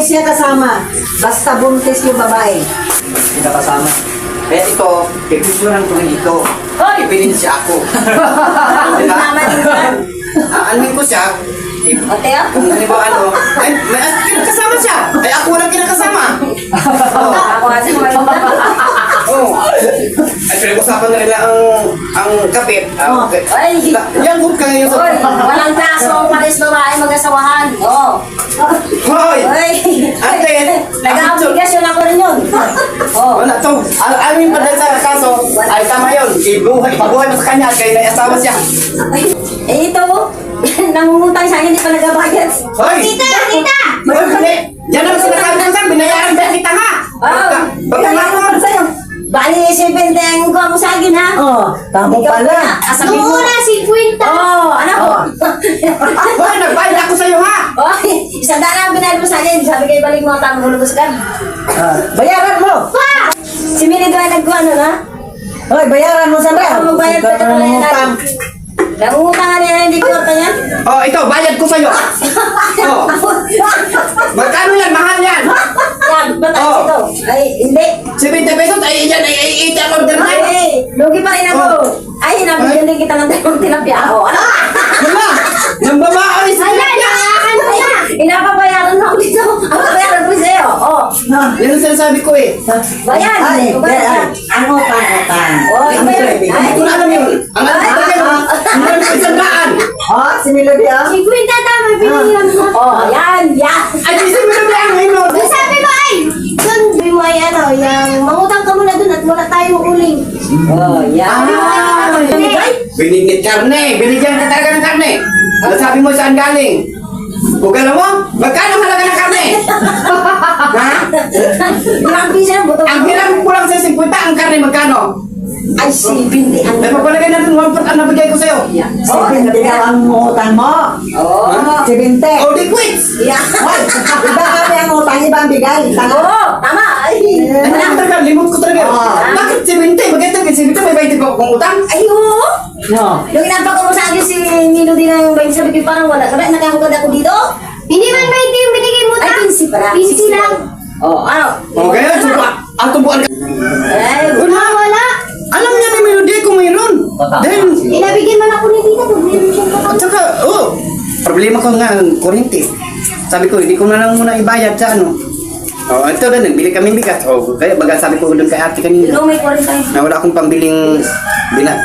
buntis niya kasama. Basta buntis yung babae. Hindi ka kasama. Kaya ito, pipisuran ko lang ito. Hoy! Ipininsya ako. Diba? Naman din yan. Aanin ko siya. Ate ah? Kung ano ba ano, ay, may kinakasama siya. Ay, ako walang kinakasama. Ako kasi Oo. Ay, pinag-usapan na nila ang kapit. Okay. Ay! Yan, huwag ka ngayon Hoy! sa... Walang kaso ang pares babae mag-asawahan. Oo. Hoy! Hoy! Ate! Nag-obligasyon ako rin yun. Oo. Wala to. Amin pa dahil sa kaso, ay tama yun. Ibuhay mo sa kanya, kaya naiasawa siya. Eh ito, nangungutang sa akin, hindi pa nagabayad. Hoy! Tita! Tita! Hoy, bili! Yan ang sinasabi ko sa'yo, binayaran ba kita nga? Baka nga mo. sa'yo. Bali, 70 ang kuha mo sa akin, ha? Oh, tamo pala. Sabi mo na, 50. Oo, anak ko. Hoy, nagbayad ako sa'yo ha! Oy, isang daan ang binayad mo sa akin. Sabi kayo, balik mo ang tamang hulubos ka. Bayaran mo. Pa! Si Mili doon ay nagkuha nun, ha? Hoy, bayaran mo sa Ano mo bayad pa ito na yan? Nangungutang nga niya, hindi ko niya. Oh, ito, bayad ko sa'yo. Oh, magkano yan? Mahal yan. Yan, mataas ito. Ay, hindi. 70 pesos, ay yan, ay 80 ang order na. Ay, lugi pa rin ako. Ay, nabigyan din kita ng dalawang tilapia ako. Ano? Diba? Yung babae sa Inapabayaran na ako dito. Ang bayaran ko sa'yo. Oh. yan ang sinasabi ko eh. Bayan. Ay, Bayan. ano utang? Oh, bayan. Hindi ko na alam yun. Ang alam ko isang daan. Oh, si Melody ah. 50 tama, pinilihan mo. Oh, yan, yan. Ay, di si Melody ang hinod. Sabi ko ay, doon, may ano, yung mangutang ka muna doon at wala tayong uling. Oh, yan. Binigit karne. Binigyan ka talaga ng karne. Ano sabi mo saan galing? Kung alam mo, magkano halaga ng karne? Ha? Ilang piso na buto. Ang bilang ko lang sa 50, ang karne magkano? Ay, si Binti ang... May papalagay natin 1/4 ang nabigay ko sa'yo. Yeah. Si Binte ang utang mo. Oh. Si Binte. Oh, di quits! Yeah. Hoy, iba kami ang utang, ibang bigay. Tanga. Oo, tama. Ay, Ano talaga, limot ko talaga. Ah. Bakit si Binte? Maganda si Binte may 20 ko kung utang? ay, oo. No. Nung inapako mo sa akin si Nino din ang 20, sabi ko parang wala. Sabi, nakakagad ako dito. Hindi man 20 yung binigay mo. Ay, 15 para. 15 lang. Oh, ano? O kaya, atubuan ka. Ay, Wala. Alam niya ni Melody kung mayroon. Dahil, inabigyan man ako ni Tita. Problema siya pa. at saka, problema ko nga ang kuryente. Sabi ko, hindi ko na lang muna ibayad sa ano. Oh, ito na, nagbili kami bigas. Oh, kaya baga sabi ko doon kay ate kanina. May 40. Na wala akong pambiling